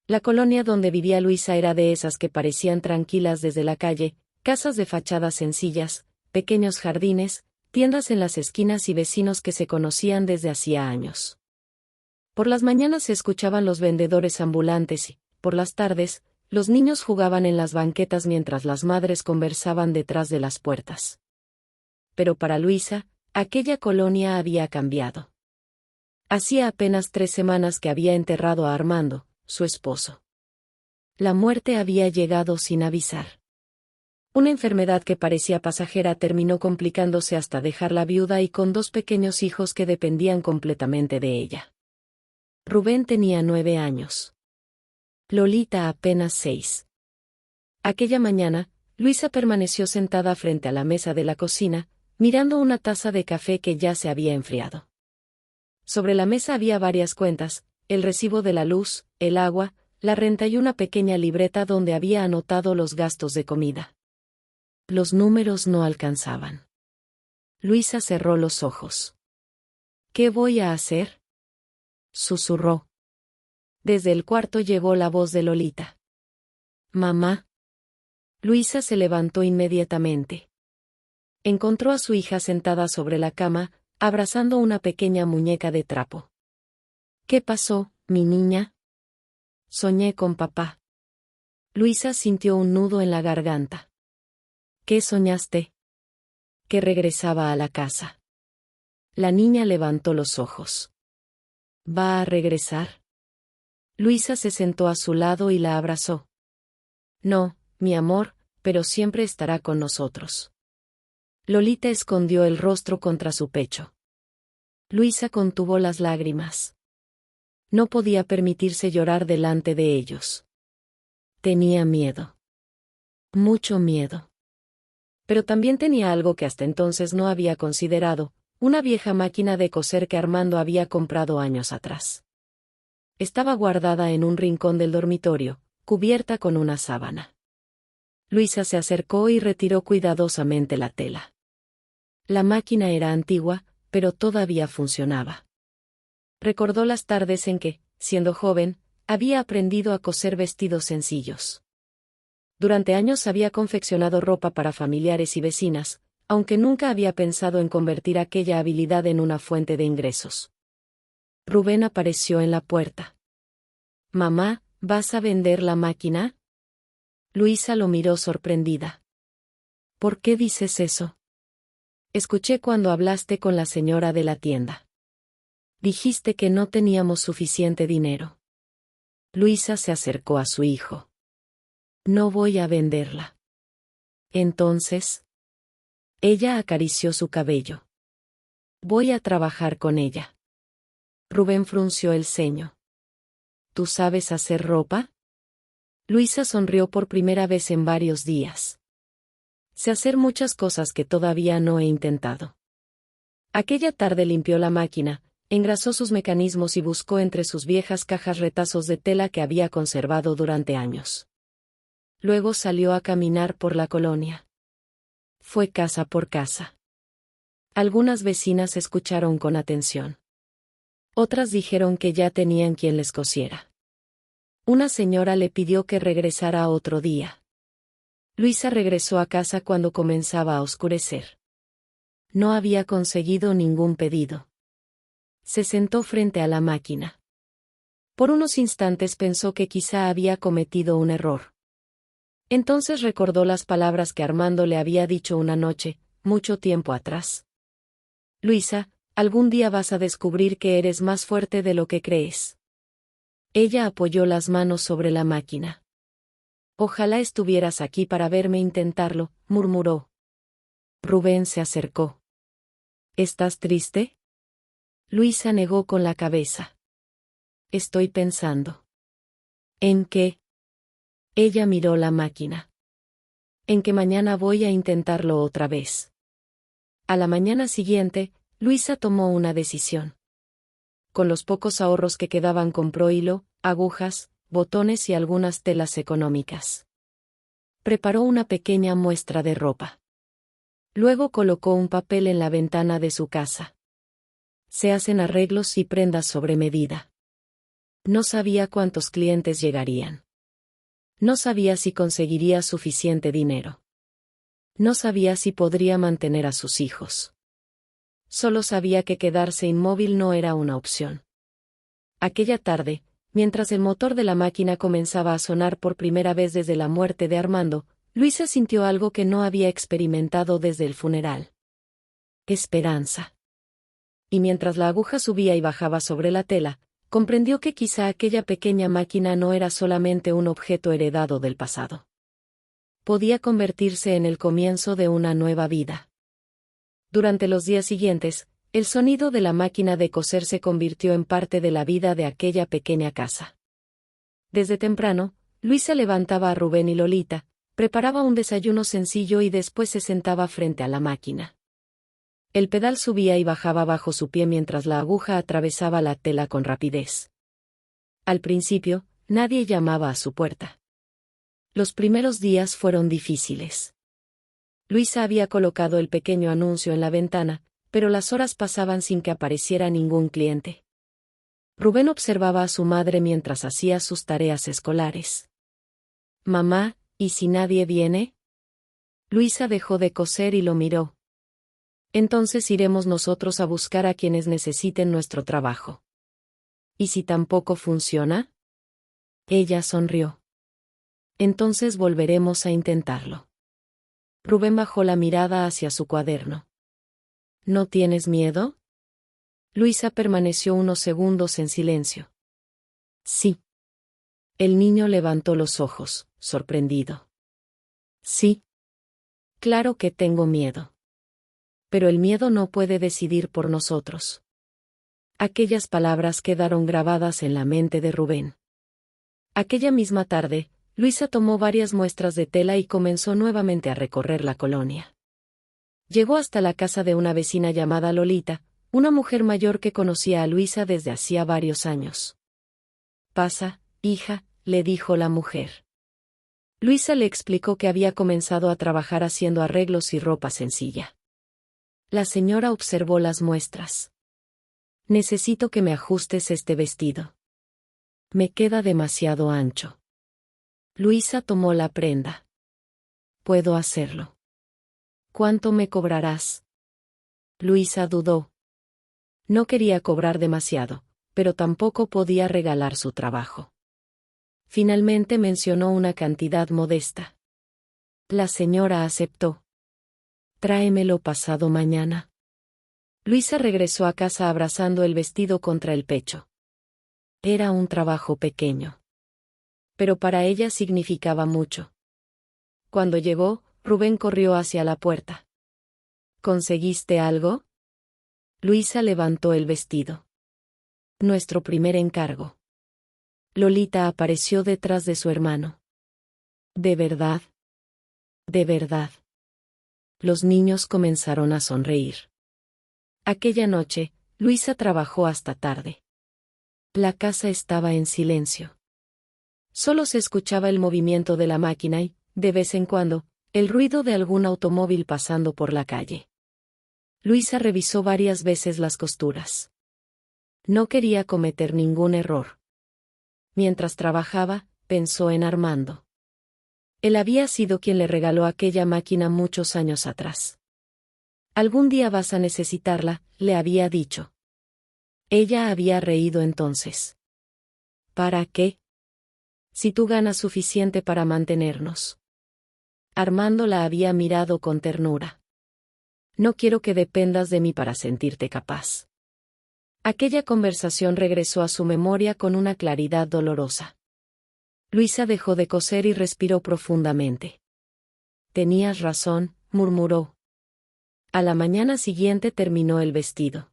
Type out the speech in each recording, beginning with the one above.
La colonia donde vivía Luisa era de esas que parecían tranquilas desde la calle, casas de fachadas sencillas, pequeños jardines, tiendas en las esquinas y vecinos que se conocían desde hacía años. Por las mañanas se escuchaban los vendedores ambulantes y, por las tardes, los niños jugaban en las banquetas mientras las madres conversaban detrás de las puertas. Pero para Luisa, aquella colonia había cambiado. Hacía apenas 3 semanas que había enterrado a Armando, su esposo. La muerte había llegado sin avisar. Una enfermedad que parecía pasajera terminó complicándose hasta dejarla viuda y con 2 pequeños hijos que dependían completamente de ella. Rubén tenía 9 años. Lolita apenas 6. Aquella mañana, Luisa permaneció sentada frente a la mesa de la cocina, mirando una taza de café que ya se había enfriado. Sobre la mesa había varias cuentas, el recibo de la luz, el agua, la renta y una pequeña libreta donde había anotado los gastos de comida. Los números no alcanzaban. Luisa cerró los ojos. ¿Qué voy a hacer?, susurró. Desde el cuarto llegó la voz de Lolita. «Mamá». Luisa se levantó inmediatamente. Encontró a su hija sentada sobre la cama, abrazando una pequeña muñeca de trapo. «¿Qué pasó, mi niña?». «Soñé con papá». Luisa sintió un nudo en la garganta. «¿Qué soñaste?». «Que regresaba a la casa». La niña levantó los ojos. «¿Va a regresar?». Luisa se sentó a su lado y la abrazó. «No, mi amor, pero siempre estará con nosotros». Lolita escondió el rostro contra su pecho. Luisa contuvo las lágrimas. No podía permitirse llorar delante de ellos. Tenía miedo. Mucho miedo. Pero también tenía algo que hasta entonces no había considerado, una vieja máquina de coser que Armando había comprado años atrás. Estaba guardada en un rincón del dormitorio, cubierta con una sábana. Luisa se acercó y retiró cuidadosamente la tela. La máquina era antigua, pero todavía funcionaba. Recordó las tardes en que, siendo joven, había aprendido a coser vestidos sencillos. Durante años había confeccionado ropa para familiares y vecinas, aunque nunca había pensado en convertir aquella habilidad en una fuente de ingresos. Rubén apareció en la puerta. «Mamá, ¿vas a vender la máquina?». Luisa lo miró sorprendida. «¿Por qué dices eso?». «Escuché cuando hablaste con la señora de la tienda. Dijiste que no teníamos suficiente dinero». Luisa se acercó a su hijo. «No voy a venderla». «Entonces». Ella acarició su cabello. «Voy a trabajar con ella». Rubén frunció el ceño. «¿Tú sabes hacer ropa?». Luisa sonrió por primera vez en varios días. «Sé hacer muchas cosas que todavía no he intentado». Aquella tarde limpió la máquina, engrasó sus mecanismos y buscó entre sus viejas cajas retazos de tela que había conservado durante años. Luego salió a caminar por la colonia. Fue casa por casa. Algunas vecinas escucharon con atención. Otras dijeron que ya tenían quien les cosiera. Una señora le pidió que regresara otro día. Luisa regresó a casa cuando comenzaba a oscurecer. No había conseguido ningún pedido. Se sentó frente a la máquina. Por unos instantes pensó que quizá había cometido un error. Entonces recordó las palabras que Armando le había dicho una noche, mucho tiempo atrás. «Luisa, algún día vas a descubrir que eres más fuerte de lo que crees». Ella apoyó las manos sobre la máquina. «Ojalá estuvieras aquí para verme intentarlo», murmuró. Rubén se acercó. «¿Estás triste?». Luisa negó con la cabeza. «Estoy pensando». «¿En qué?». Ella miró la máquina. «En que mañana voy a intentarlo otra vez». A la mañana siguiente, Luisa tomó una decisión. Con los pocos ahorros que quedaban compró hilo, agujas, botones y algunas telas económicas. Preparó una pequeña muestra de ropa. Luego colocó un papel en la ventana de su casa. «Se hacen arreglos y prendas sobre medida». No sabía cuántos clientes llegarían. No sabía si conseguiría suficiente dinero. No sabía si podría mantener a sus hijos. Solo sabía que quedarse inmóvil no era una opción. Aquella tarde, mientras el motor de la máquina comenzaba a sonar por primera vez desde la muerte de Armando, Luisa sintió algo que no había experimentado desde el funeral. Esperanza. Y mientras la aguja subía y bajaba sobre la tela, comprendió que quizá aquella pequeña máquina no era solamente un objeto heredado del pasado. Podía convertirse en el comienzo de una nueva vida. Durante los días siguientes, el sonido de la máquina de coser se convirtió en parte de la vida de aquella pequeña casa. Desde temprano, Luisa levantaba a Rubén y Lolita, preparaba un desayuno sencillo y después se sentaba frente a la máquina. El pedal subía y bajaba bajo su pie mientras la aguja atravesaba la tela con rapidez. Al principio, nadie llamaba a su puerta. Los primeros días fueron difíciles. Luisa había colocado el pequeño anuncio en la ventana, pero las horas pasaban sin que apareciera ningún cliente. Rubén observaba a su madre mientras hacía sus tareas escolares. «Mamá, ¿y si nadie viene?» Luisa dejó de coser y lo miró. «Entonces iremos nosotros a buscar a quienes necesiten nuestro trabajo». «¿Y si tampoco funciona?» Ella sonrió. «Entonces volveremos a intentarlo». Rubén bajó la mirada hacia su cuaderno. «¿No tienes miedo?» Luisa permaneció unos segundos en silencio. «Sí». El niño levantó los ojos, sorprendido. «Sí. Claro que tengo miedo. Pero el miedo no puede decidir por nosotros». Aquellas palabras quedaron grabadas en la mente de Rubén. Aquella misma tarde, Luisa tomó varias muestras de tela y comenzó nuevamente a recorrer la colonia. Llegó hasta la casa de una vecina llamada Lolita, una mujer mayor que conocía a Luisa desde hacía varios años. «Pasa, hija», le dijo la mujer. Luisa le explicó que había comenzado a trabajar haciendo arreglos y ropa sencilla. La señora observó las muestras. «Necesito que me ajustes este vestido. Me queda demasiado ancho». Luisa tomó la prenda. «Puedo hacerlo». «¿Cuánto me cobrarás?» Luisa dudó. No quería cobrar demasiado, pero tampoco podía regalar su trabajo. Finalmente mencionó una cantidad modesta. La señora aceptó. «Tráemelo pasado mañana». Luisa regresó a casa abrazando el vestido contra el pecho. Era un trabajo pequeño. Pero para ella significaba mucho. Cuando llegó, Rubén corrió hacia la puerta. «¿Conseguiste algo?» Luisa levantó el vestido. «Nuestro primer encargo». Lolita apareció detrás de su hermano. «¿De verdad?» «De verdad». Los niños comenzaron a sonreír. Aquella noche, Luisa trabajó hasta tarde. La casa estaba en silencio. Solo se escuchaba el movimiento de la máquina y, de vez en cuando, el ruido de algún automóvil pasando por la calle. Luisa revisó varias veces las costuras. No quería cometer ningún error. Mientras trabajaba, pensó en Armando. Él había sido quien le regaló aquella máquina muchos años atrás. «Algún día vas a necesitarla», le había dicho. Ella había reído entonces. «¿Para qué? Si tú ganas suficiente para mantenernos». Armando la había mirado con ternura. «No quiero que dependas de mí para sentirte capaz». Aquella conversación regresó a su memoria con una claridad dolorosa. Luisa dejó de coser y respiró profundamente. «Tenías razón», murmuró. A la mañana siguiente terminó el vestido.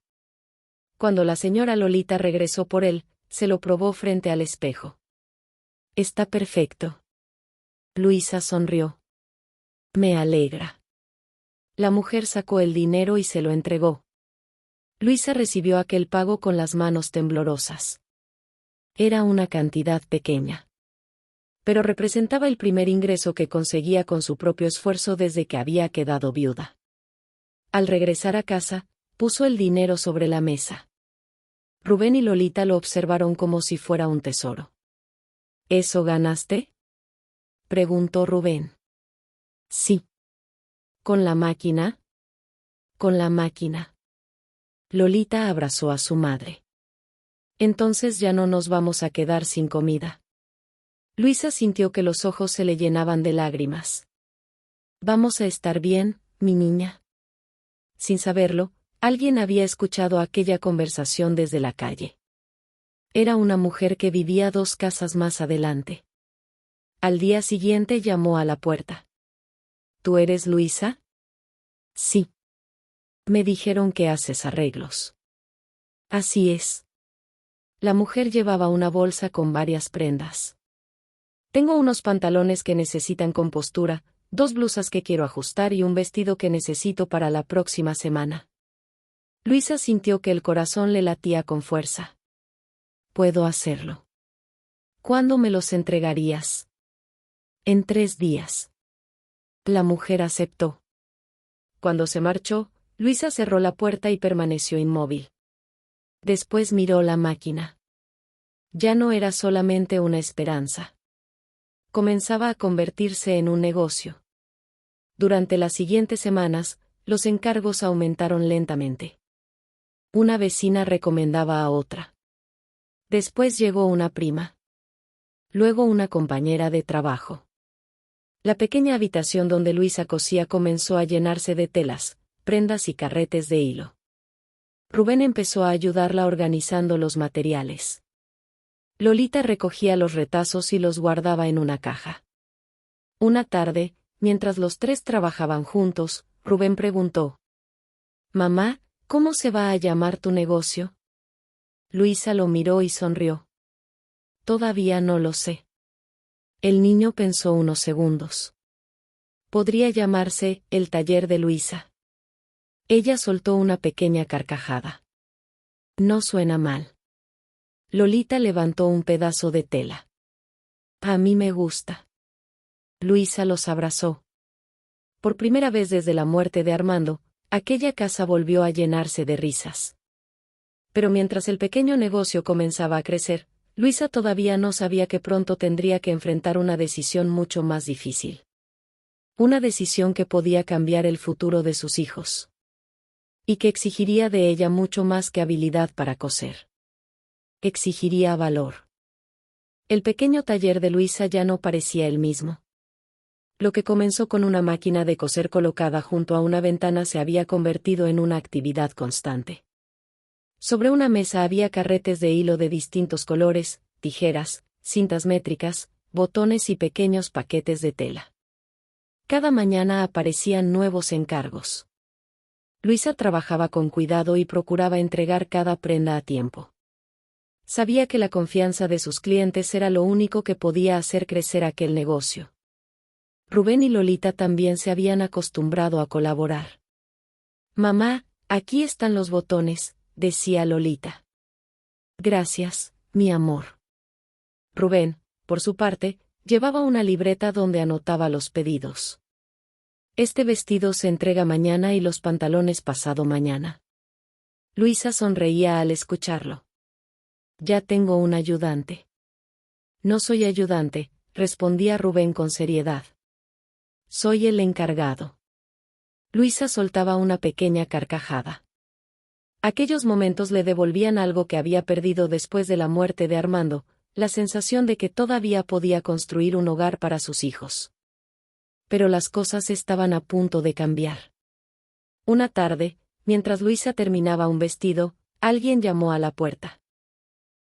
Cuando la señora Lolita regresó por él, se lo probó frente al espejo. «Está perfecto». Luisa sonrió. «Me alegra». La mujer sacó el dinero y se lo entregó. Luisa recibió aquel pago con las manos temblorosas. Era una cantidad pequeña. Pero representaba el primer ingreso que conseguía con su propio esfuerzo desde que había quedado viuda. Al regresar a casa, puso el dinero sobre la mesa. Rubén y Lolita lo observaron como si fuera un tesoro. ¿Eso ganaste?, preguntó Rubén. Sí. ¿Con la máquina? Con la máquina. Lolita abrazó a su madre. Entonces ya no nos vamos a quedar sin comida. Luisa sintió que los ojos se le llenaban de lágrimas. Vamos a estar bien, mi niña. Sin saberlo, alguien había escuchado aquella conversación desde la calle. Era una mujer que vivía 2 casas más adelante. Al día siguiente llamó a la puerta. ¿Tú eres Luisa? Sí. Me dijeron que haces arreglos. Así es. La mujer llevaba una bolsa con varias prendas. Tengo unos pantalones que necesitan compostura, 2 blusas que quiero ajustar y un vestido que necesito para la próxima semana. Luisa sintió que el corazón le latía con fuerza. Puedo hacerlo. ¿Cuándo me los entregarías? En 3 días. La mujer aceptó. Cuando se marchó, Luisa cerró la puerta y permaneció inmóvil. Después miró la máquina. Ya no era solamente una esperanza. Comenzaba a convertirse en un negocio. Durante las siguientes semanas, los encargos aumentaron lentamente. Una vecina recomendaba a otra. Después llegó una prima. Luego una compañera de trabajo. La pequeña habitación donde Luisa cosía comenzó a llenarse de telas, prendas y carretes de hilo. Rubén empezó a ayudarla organizando los materiales. Lolita recogía los retazos y los guardaba en una caja. Una tarde, mientras los 3 trabajaban juntos, Rubén preguntó: «Mamá, ¿cómo se va a llamar tu negocio?». Luisa lo miró y sonrió. «Todavía no lo sé». El niño pensó unos segundos. Podría llamarse El Taller de Luisa. Ella soltó una pequeña carcajada. No suena mal. Lolita levantó un pedazo de tela. A mí me gusta. Luisa los abrazó. Por primera vez desde la muerte de Armando, aquella casa volvió a llenarse de risas. Pero mientras el pequeño negocio comenzaba a crecer, Luisa todavía no sabía que pronto tendría que enfrentar una decisión mucho más difícil. Una decisión que podía cambiar el futuro de sus hijos. Y que exigiría de ella mucho más que habilidad para coser. Exigiría valor. El pequeño taller de Luisa ya no parecía el mismo. Lo que comenzó con una máquina de coser colocada junto a una ventana se había convertido en una actividad constante. Sobre una mesa había carretes de hilo de distintos colores, tijeras, cintas métricas, botones y pequeños paquetes de tela. Cada mañana aparecían nuevos encargos. Luisa trabajaba con cuidado y procuraba entregar cada prenda a tiempo. Sabía que la confianza de sus clientes era lo único que podía hacer crecer aquel negocio. Rubén y Lolita también se habían acostumbrado a colaborar. «Mamá, aquí están los botones», decía Lolita. «Gracias, mi amor». Rubén, por su parte, llevaba una libreta donde anotaba los pedidos. «Este vestido se entrega mañana y los pantalones pasado mañana». Luisa sonreía al escucharlo. «Ya tengo un ayudante». «No soy ayudante», respondía Rubén con seriedad. «Soy el encargado». Luisa soltaba una pequeña carcajada. Aquellos momentos le devolvían algo que había perdido después de la muerte de Armando, la sensación de que todavía podía construir un hogar para sus hijos. Pero las cosas estaban a punto de cambiar. Una tarde, mientras Luisa terminaba un vestido, alguien llamó a la puerta.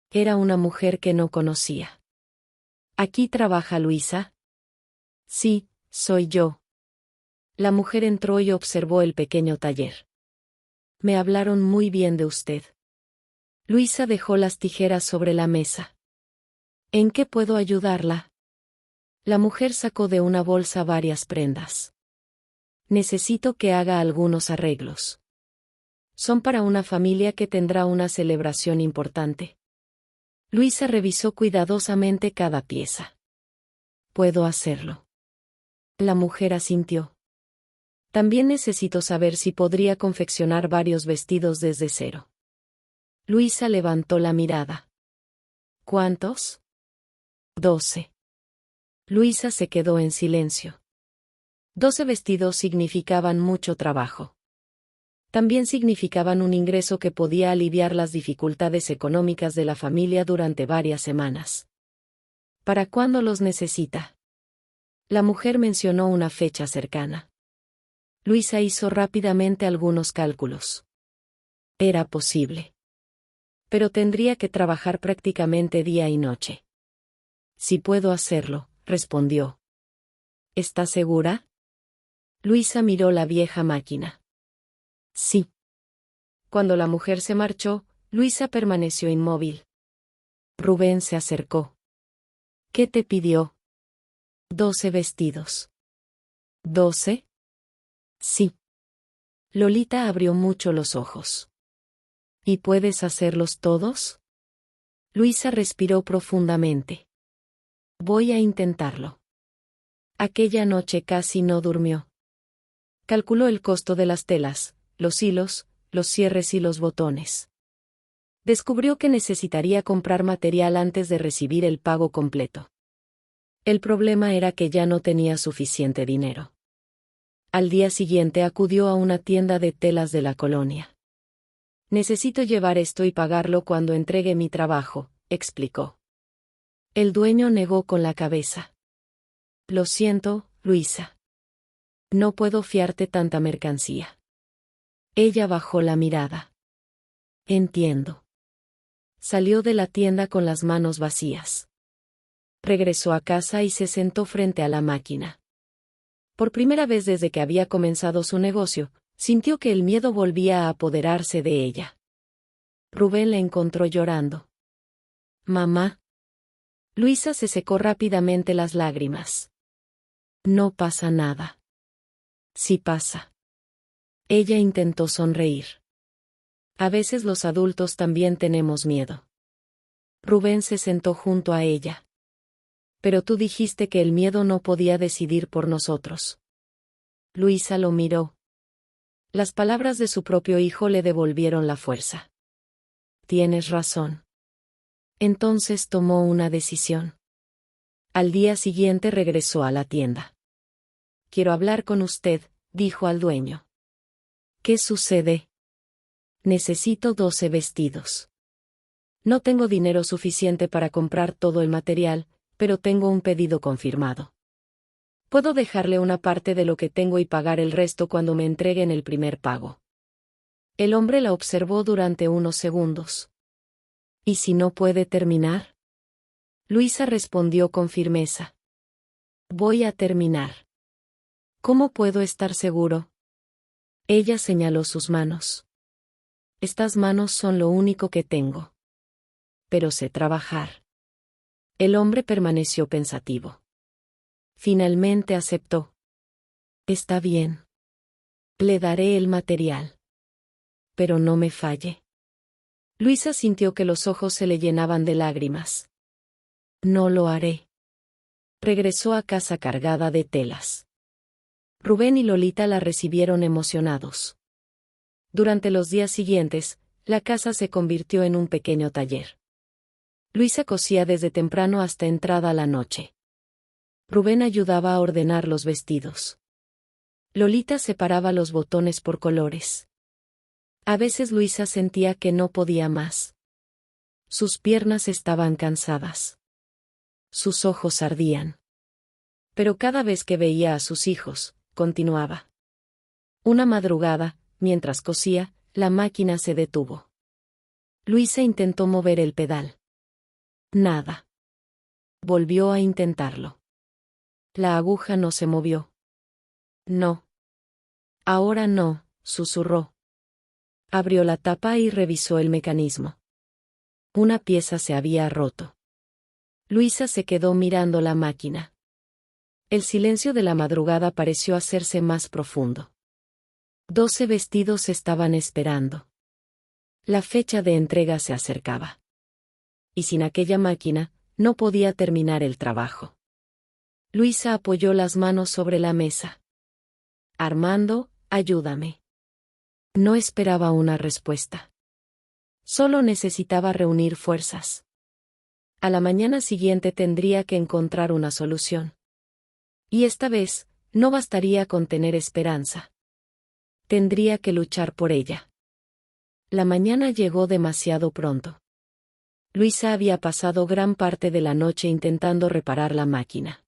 Era una mujer que no conocía. «¿Aquí trabaja Luisa?» «Sí, soy yo». La mujer entró y observó el pequeño taller. «Me hablaron muy bien de usted». Luisa dejó las tijeras sobre la mesa. «¿En qué puedo ayudarla?» La mujer sacó de una bolsa varias prendas. «Necesito que haga algunos arreglos. Son para una familia que tendrá una celebración importante». Luisa revisó cuidadosamente cada pieza. «Puedo hacerlo». La mujer asintió. «También necesito saber si podría confeccionar varios vestidos desde cero». Luisa levantó la mirada. ¿Cuántos? 12. Luisa se quedó en silencio. 12 vestidos significaban mucho trabajo. También significaban un ingreso que podía aliviar las dificultades económicas de la familia durante varias semanas. ¿Para cuándo los necesita? La mujer mencionó una fecha cercana. Luisa hizo rápidamente algunos cálculos. Era posible. Pero tendría que trabajar prácticamente día y noche. Si puedo hacerlo, respondió. ¿Estás segura? Luisa miró la vieja máquina. Sí. Cuando la mujer se marchó, Luisa permaneció inmóvil. Rubén se acercó. ¿Qué te pidió? 12 vestidos. ¿12? Sí. Lolita abrió mucho los ojos. ¿Y puedes hacerlos todos? Luisa respiró profundamente. Voy a intentarlo. Aquella noche casi no durmió. Calculó el costo de las telas, los hilos, los cierres y los botones. Descubrió que necesitaría comprar material antes de recibir el pago completo. El problema era que ya no tenía suficiente dinero. Al día siguiente acudió a una tienda de telas de la colonia. Necesito llevar esto y pagarlo cuando entregue mi trabajo, explicó. El dueño negó con la cabeza. Lo siento, Luisa. No puedo fiarte tanta mercancía. Ella bajó la mirada. Entiendo. Salió de la tienda con las manos vacías. Regresó a casa y se sentó frente a la máquina. Por primera vez desde que había comenzado su negocio, sintió que el miedo volvía a apoderarse de ella. Rubén la encontró llorando. Mamá. Luisa se secó rápidamente las lágrimas. No pasa nada. Sí pasa. Ella intentó sonreír. A veces los adultos también tenemos miedo. Rubén se sentó junto a ella. Pero tú dijiste que el miedo no podía decidir por nosotros. Luisa lo miró. Las palabras de su propio hijo le devolvieron la fuerza. Tienes razón. Entonces tomó una decisión. Al día siguiente regresó a la tienda. Quiero hablar con usted, dijo al dueño. ¿Qué sucede? Necesito 12 vestidos. No tengo dinero suficiente para comprar todo el material, pero tengo un pedido confirmado. Puedo dejarle una parte de lo que tengo y pagar el resto cuando me entreguen el primer pago. El hombre la observó durante unos segundos. ¿Y si no puede terminar? Luisa respondió con firmeza. Voy a terminar. ¿Cómo puedo estar seguro? Ella señaló sus manos. Estas manos son lo único que tengo. Pero sé trabajar. El hombre permaneció pensativo. Finalmente aceptó. Está bien. Le daré el material. Pero no me falle. Luisa sintió que los ojos se le llenaban de lágrimas. No lo haré. Regresó a casa cargada de telas. Rubén y Lolita la recibieron emocionados. Durante los días siguientes, la casa se convirtió en un pequeño taller. Luisa cosía desde temprano hasta entrada la noche. Rubén ayudaba a ordenar los vestidos. Lolita separaba los botones por colores. A veces Luisa sentía que no podía más. Sus piernas estaban cansadas. Sus ojos ardían. Pero cada vez que veía a sus hijos, continuaba. Una madrugada, mientras cosía, la máquina se detuvo. Luisa intentó mover el pedal. Nada. Volvió a intentarlo. La aguja no se movió. No. Ahora no, susurró. Abrió la tapa y revisó el mecanismo. Una pieza se había roto. Luisa se quedó mirando la máquina. El silencio de la madrugada pareció hacerse más profundo. 12 vestidos estaban esperando. La fecha de entrega se acercaba. Y sin aquella máquina, no podía terminar el trabajo. Luisa apoyó las manos sobre la mesa. Armando, ayúdame. No esperaba una respuesta. Solo necesitaba reunir fuerzas. A la mañana siguiente tendría que encontrar una solución. Y esta vez, no bastaría con tener esperanza. Tendría que luchar por ella. La mañana llegó demasiado pronto. Luisa había pasado gran parte de la noche intentando reparar la máquina.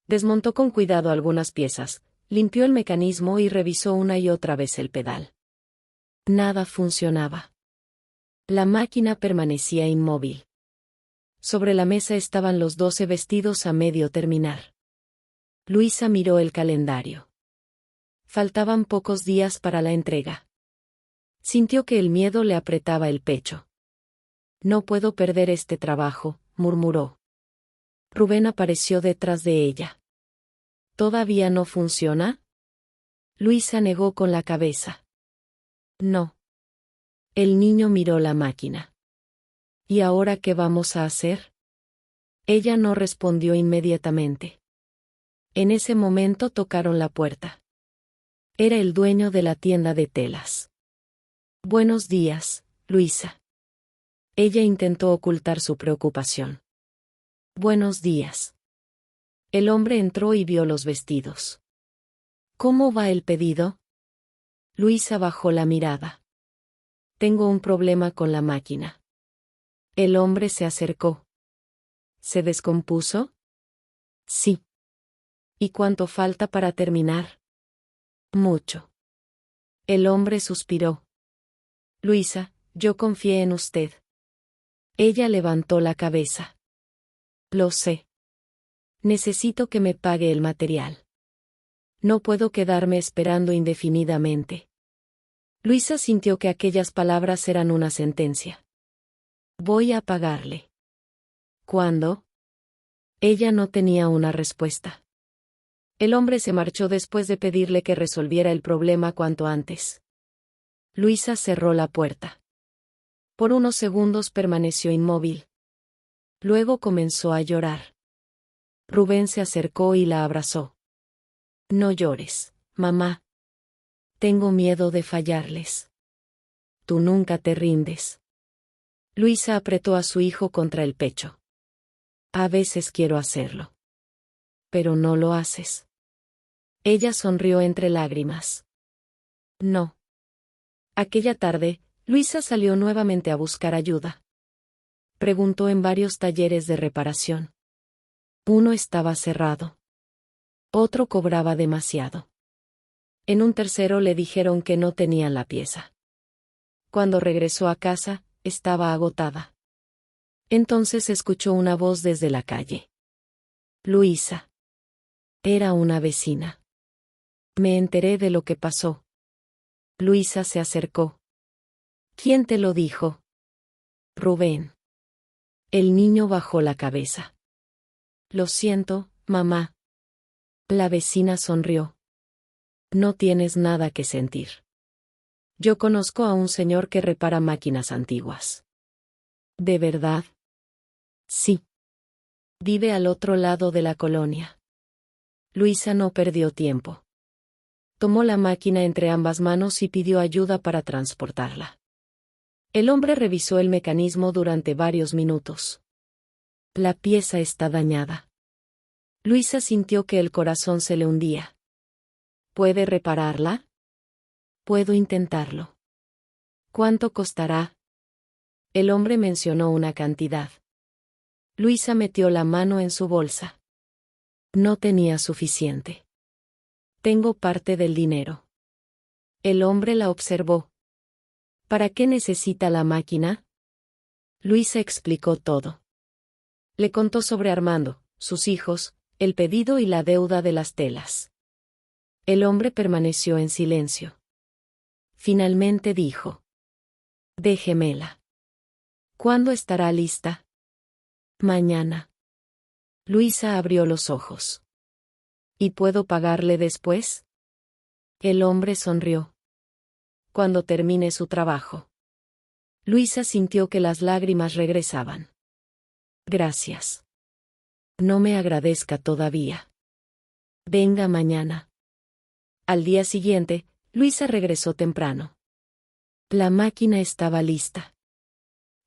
Desmontó con cuidado algunas piezas, limpió el mecanismo y revisó una y otra vez el pedal. Nada funcionaba. La máquina permanecía inmóvil. Sobre la mesa estaban los 12 vestidos a medio terminar. Luisa miró el calendario. Faltaban pocos días para la entrega. Sintió que el miedo le apretaba el pecho. No puedo perder este trabajo, murmuró. Rubén apareció detrás de ella. ¿Todavía no funciona? Luisa negó con la cabeza. No. El niño miró la máquina. ¿Y ahora qué vamos a hacer? Ella no respondió inmediatamente. En ese momento tocaron la puerta. Era el dueño de la tienda de telas. Buenos días, Luisa. Ella intentó ocultar su preocupación. Buenos días. El hombre entró y vio los vestidos. ¿Cómo va el pedido? Luisa bajó la mirada. Tengo un problema con la máquina. El hombre se acercó. ¿Se descompuso? Sí. ¿Y cuánto falta para terminar? Mucho. El hombre suspiró. Luisa, yo confié en usted. Ella levantó la cabeza. Lo sé. Necesito que me pague el material. No puedo quedarme esperando indefinidamente. Luisa sintió que aquellas palabras eran una sentencia. Voy a pagarle. ¿Cuándo? Ella no tenía una respuesta. El hombre se marchó después de pedirle que resolviera el problema cuanto antes. Luisa cerró la puerta. Por unos segundos permaneció inmóvil. Luego comenzó a llorar. Rubén se acercó y la abrazó. No llores, mamá. Tengo miedo de fallarles. Tú nunca te rindes. Luisa apretó a su hijo contra el pecho. A veces quiero hacerlo. Pero no lo haces. Ella sonrió entre lágrimas. No. Aquella tarde, Luisa salió nuevamente a buscar ayuda. Preguntó en varios talleres de reparación. Uno estaba cerrado. Otro cobraba demasiado. En un tercero le dijeron que no tenían la pieza. Cuando regresó a casa, estaba agotada. Entonces escuchó una voz desde la calle. Luisa. Era una vecina. Me enteré de lo que pasó. Luisa se acercó. ¿Quién te lo dijo? Rubén. El niño bajó la cabeza. Lo siento, mamá. La vecina sonrió. No tienes nada que sentir. Yo conozco a un señor que repara máquinas antiguas. ¿De verdad? Sí. Vive al otro lado de la colonia. Luisa no perdió tiempo. Tomó la máquina entre ambas manos y pidió ayuda para transportarla. El hombre revisó el mecanismo durante varios minutos. La pieza está dañada. Luisa sintió que el corazón se le hundía. ¿Puede repararla? Puedo intentarlo. ¿Cuánto costará? El hombre mencionó una cantidad. Luisa metió la mano en su bolsa. No tenía suficiente. Tengo parte del dinero. El hombre la observó. ¿Para qué necesita la máquina? Luisa explicó todo. Le contó sobre Armando, sus hijos, el pedido y la deuda de las telas. El hombre permaneció en silencio. Finalmente dijo: Déjemela. ¿Cuándo estará lista? Mañana. Luisa abrió los ojos. ¿Y puedo pagarle después? El hombre sonrió. Cuando termine su trabajo. Luisa sintió que las lágrimas regresaban. Gracias. No me agradezca todavía. Venga mañana. Al día siguiente, Luisa regresó temprano. La máquina estaba lista.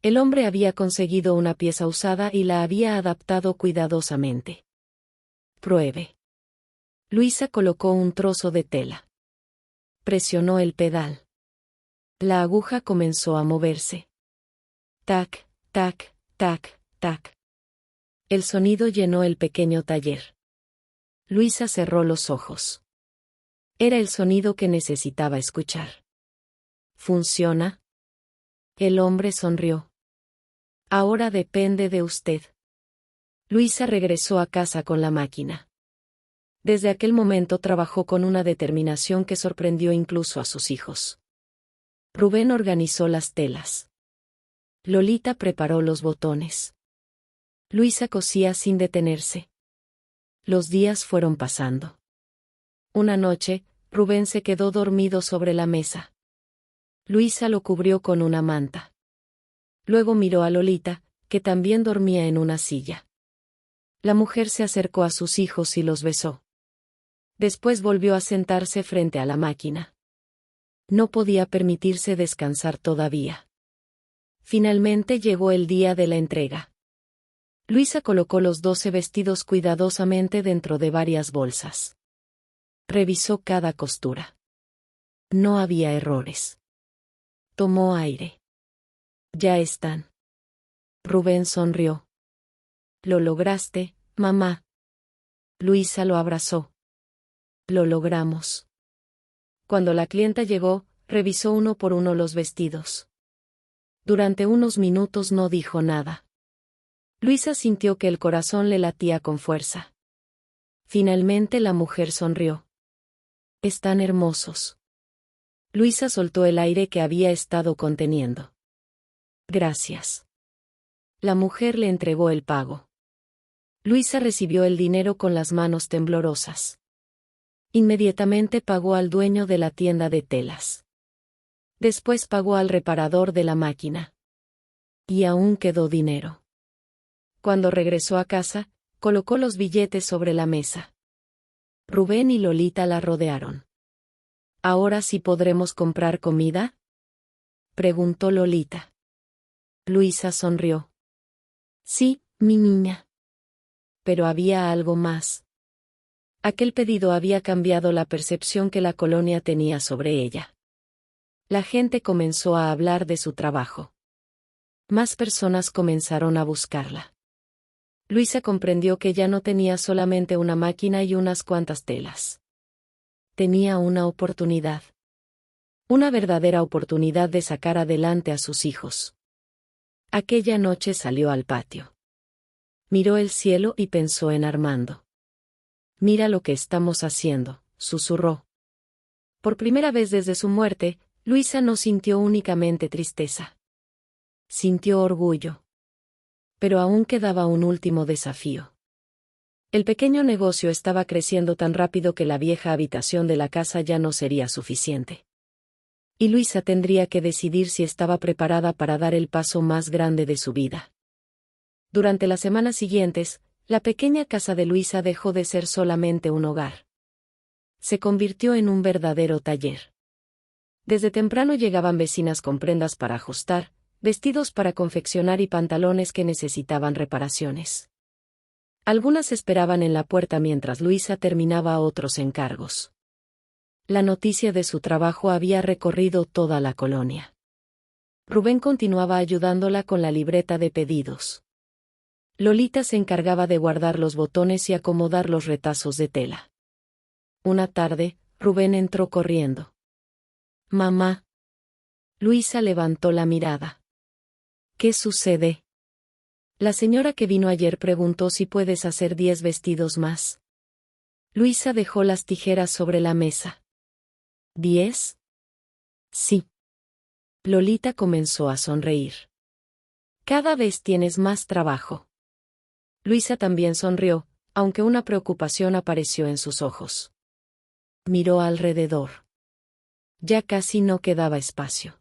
El hombre había conseguido una pieza usada y la había adaptado cuidadosamente. Pruebe. Luisa colocó un trozo de tela. Presionó el pedal. La aguja comenzó a moverse. Tac, tac, tac, tac. El sonido llenó el pequeño taller. Luisa cerró los ojos. Era el sonido que necesitaba escuchar. ¿Funciona? El hombre sonrió. Ahora depende de usted. Luisa regresó a casa con la máquina. Desde aquel momento trabajó con una determinación que sorprendió incluso a sus hijos. Rubén organizó las telas. Lolita preparó los botones. Luisa cosía sin detenerse. Los días fueron pasando. Una noche, Rubén se quedó dormido sobre la mesa. Luisa lo cubrió con una manta. Luego miró a Lolita, que también dormía en una silla. La mujer se acercó a sus hijos y los besó. Después volvió a sentarse frente a la máquina. No podía permitirse descansar todavía. Finalmente llegó el día de la entrega. Luisa colocó los 12 vestidos cuidadosamente dentro de varias bolsas. Revisó cada costura. No había errores. Tomó aire. Ya están. Rubén sonrió. Lo lograste, mamá. Luisa lo abrazó. Lo logramos. Cuando la clienta llegó, revisó uno por uno los vestidos. Durante unos minutos no dijo nada. Luisa sintió que el corazón le latía con fuerza. Finalmente la mujer sonrió. Están hermosos. Luisa soltó el aire que había estado conteniendo. Gracias. La mujer le entregó el pago. Luisa recibió el dinero con las manos temblorosas. Inmediatamente pagó al dueño de la tienda de telas. Después pagó al reparador de la máquina. Y aún quedó dinero. Cuando regresó a casa, colocó los billetes sobre la mesa. Rubén y Lolita la rodearon. ¿Ahora sí podremos comprar comida?, preguntó Lolita. Luisa sonrió. Sí, mi niña. Pero había algo más. Aquel pedido había cambiado la percepción que la colonia tenía sobre ella. La gente comenzó a hablar de su trabajo. Más personas comenzaron a buscarla. Luisa comprendió que ya no tenía solamente una máquina y unas cuantas telas. Tenía una oportunidad. Una verdadera oportunidad de sacar adelante a sus hijos. Aquella noche salió al patio. Miró el cielo y pensó en Armando. Mira lo que estamos haciendo, susurró. Por primera vez desde su muerte, Luisa no sintió únicamente tristeza. Sintió orgullo. Pero aún quedaba un último desafío. El pequeño negocio estaba creciendo tan rápido que la vieja habitación de la casa ya no sería suficiente. Y Luisa tendría que decidir si estaba preparada para dar el paso más grande de su vida. Durante las semanas siguientes, la pequeña casa de Luisa dejó de ser solamente un hogar. Se convirtió en un verdadero taller. Desde temprano llegaban vecinas con prendas para ajustar, vestidos para confeccionar y pantalones que necesitaban reparaciones. Algunas esperaban en la puerta mientras Luisa terminaba otros encargos. La noticia de su trabajo había recorrido toda la colonia. Rubén continuaba ayudándola con la libreta de pedidos. Lolita se encargaba de guardar los botones y acomodar los retazos de tela. Una tarde, Rubén entró corriendo. Mamá. Luisa levantó la mirada. ¿Qué sucede? La señora que vino ayer preguntó si puedes hacer 10 vestidos más. Luisa dejó las tijeras sobre la mesa. ¿10? Sí. Lolita comenzó a sonreír. Cada vez tienes más trabajo. Luisa también sonrió, aunque una preocupación apareció en sus ojos. Miró alrededor. Ya casi no quedaba espacio.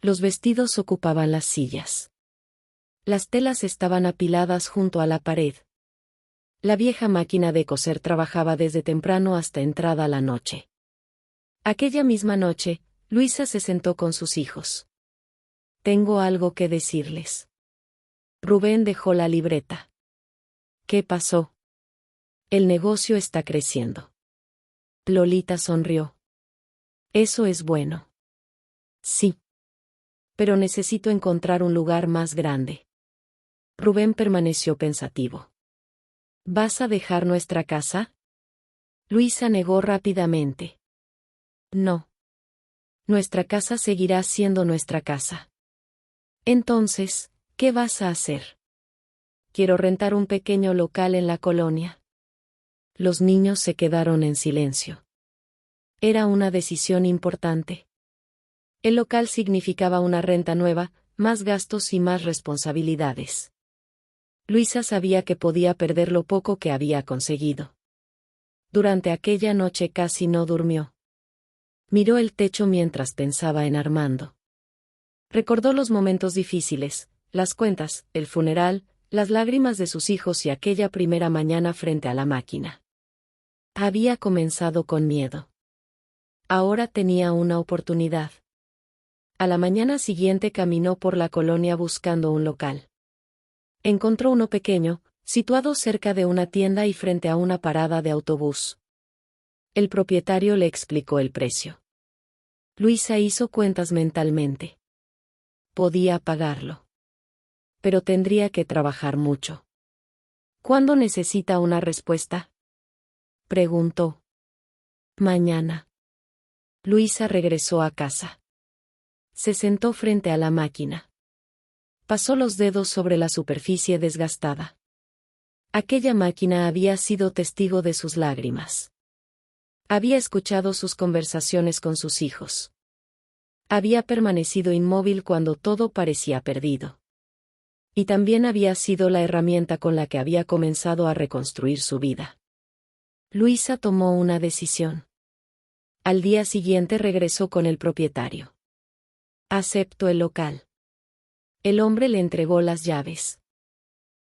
Los vestidos ocupaban las sillas. Las telas estaban apiladas junto a la pared. La vieja máquina de coser trabajaba desde temprano hasta entrada la noche. Aquella misma noche, Luisa se sentó con sus hijos. Tengo algo que decirles. Rubén dejó la libreta. ¿Qué pasó? El negocio está creciendo. Lolita sonrió. Eso es bueno. Sí. Pero necesito encontrar un lugar más grande. Rubén permaneció pensativo. ¿Vas a dejar nuestra casa? Luisa negó rápidamente. No. Nuestra casa seguirá siendo nuestra casa. Entonces, ¿qué vas a hacer? Quiero rentar un pequeño local en la colonia. Los niños se quedaron en silencio. Era una decisión importante. El local significaba una renta nueva, más gastos y más responsabilidades. Luisa sabía que podía perder lo poco que había conseguido. Durante aquella noche casi no durmió. Miró el techo mientras pensaba en Armando. Recordó los momentos difíciles, las cuentas, el funeral, las lágrimas de sus hijos y aquella primera mañana frente a la máquina. Había comenzado con miedo. Ahora tenía una oportunidad. A la mañana siguiente caminó por la colonia buscando un local. Encontró uno pequeño, situado cerca de una tienda y frente a una parada de autobús. El propietario le explicó el precio. Luisa hizo cuentas mentalmente. Podía pagarlo. Pero tendría que trabajar mucho. ¿Cuándo necesita una respuesta? Preguntó. Mañana. Luisa regresó a casa. Se sentó frente a la máquina. Pasó los dedos sobre la superficie desgastada. Aquella máquina había sido testigo de sus lágrimas. Había escuchado sus conversaciones con sus hijos. Había permanecido inmóvil cuando todo parecía perdido. Y también había sido la herramienta con la que había comenzado a reconstruir su vida. Luisa tomó una decisión. Al día siguiente regresó con el propietario. Aceptó el local. El hombre le entregó las llaves.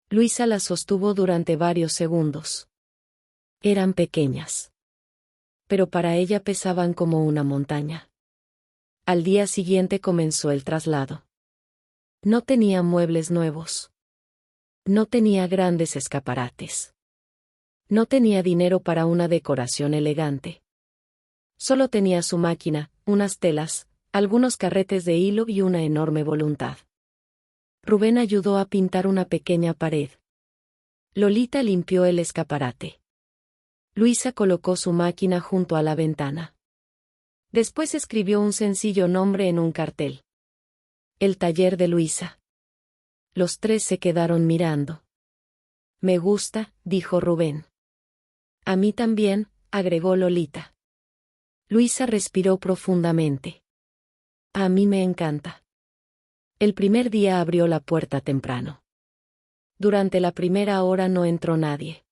Luisa las sostuvo durante varios segundos. Eran pequeñas. Pero para ella pesaban como una montaña. Al día siguiente comenzó el traslado. No tenía muebles nuevos. No tenía grandes escaparates. No tenía dinero para una decoración elegante. Solo tenía su máquina, unas telas, algunos carretes de hilo y una enorme voluntad. Rubén ayudó a pintar una pequeña pared. Lolita limpió el escaparate. Luisa colocó su máquina junto a la ventana. Después escribió un sencillo nombre en un cartel. El taller de Luisa. Los tres se quedaron mirando. Me gusta, dijo Rubén. A mí también, agregó Lolita. Luisa respiró profundamente. A mí me encanta. El primer día abrió la puerta temprano. Durante la primera hora no entró nadie.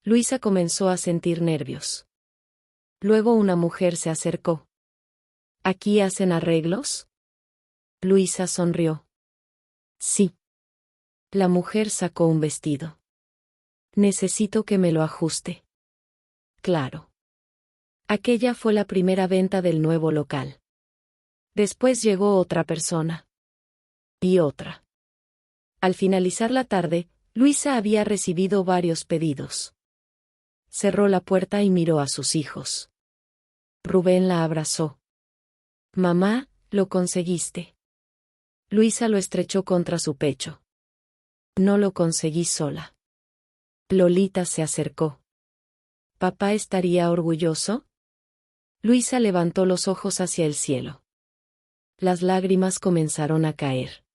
Luisa comenzó a sentir nervios. Luego una mujer se acercó. ¿Aquí hacen arreglos? Luisa sonrió. Sí. La mujer sacó un vestido. Necesito que me lo ajuste. Claro. Aquella fue la primera venta del nuevo local. Después llegó otra persona. Y otra. Al finalizar la tarde, Luisa había recibido varios pedidos. Cerró la puerta y miró a sus hijos. Rubén la abrazó. Mamá, lo conseguiste. Luisa lo estrechó contra su pecho. No lo conseguí sola. Lolita se acercó. ¿Papá estaría orgulloso? Luisa levantó los ojos hacia el cielo. Las lágrimas comenzaron a caer.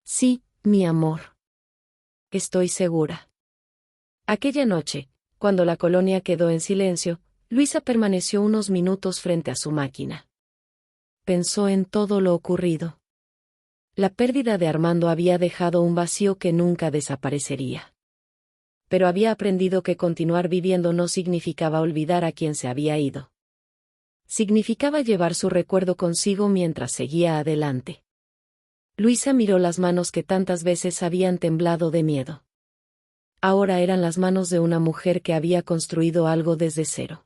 Sí, mi amor. Estoy segura. Aquella noche, cuando la colonia quedó en silencio, Luisa permaneció unos minutos frente a su máquina. Pensó en todo lo ocurrido. La pérdida de Armando había dejado un vacío que nunca desaparecería. Pero había aprendido que continuar viviendo no significaba olvidar a quien se había ido. Significaba llevar su recuerdo consigo mientras seguía adelante. Luisa miró las manos que tantas veces habían temblado de miedo. Ahora eran las manos de una mujer que había construido algo desde cero.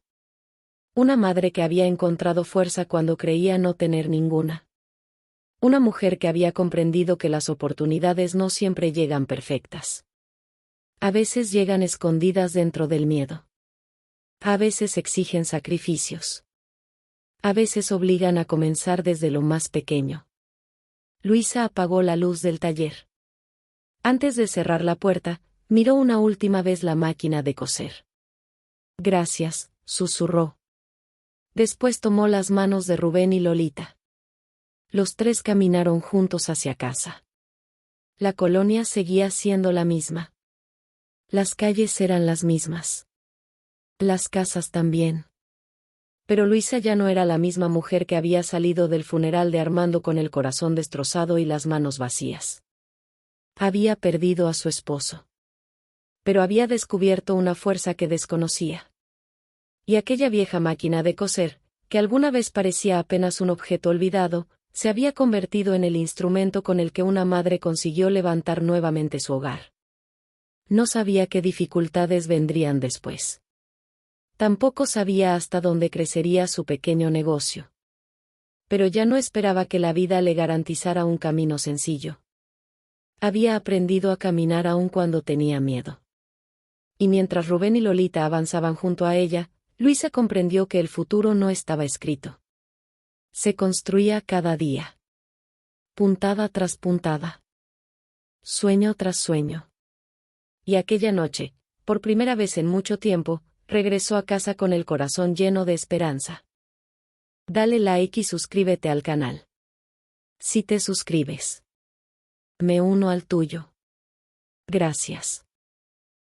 Una madre que había encontrado fuerza cuando creía no tener ninguna. Una mujer que había comprendido que las oportunidades no siempre llegan perfectas. A veces llegan escondidas dentro del miedo. A veces exigen sacrificios. A veces obligan a comenzar desde lo más pequeño. Luisa apagó la luz del taller. Antes de cerrar la puerta, miró una última vez la máquina de coser. Gracias, susurró. Después tomó las manos de Rubén y Lolita. Los tres caminaron juntos hacia casa. La colonia seguía siendo la misma. Las calles eran las mismas. Las casas también. Pero Luisa ya no era la misma mujer que había salido del funeral de Armando con el corazón destrozado y las manos vacías. Había perdido a su esposo. Pero había descubierto una fuerza que desconocía. Y aquella vieja máquina de coser, que alguna vez parecía apenas un objeto olvidado, se había convertido en el instrumento con el que una madre consiguió levantar nuevamente su hogar. No sabía qué dificultades vendrían después. Tampoco sabía hasta dónde crecería su pequeño negocio. Pero ya no esperaba que la vida le garantizara un camino sencillo. Había aprendido a caminar aun cuando tenía miedo. Y mientras Rubén y Lolita avanzaban junto a ella, Luisa comprendió que el futuro no estaba escrito. Se construía cada día. Puntada tras puntada. Sueño tras sueño. Y aquella noche, por primera vez en mucho tiempo, regresó a casa con el corazón lleno de esperanza. Dale like y suscríbete al canal. Si te suscribes, me uno al tuyo. Gracias.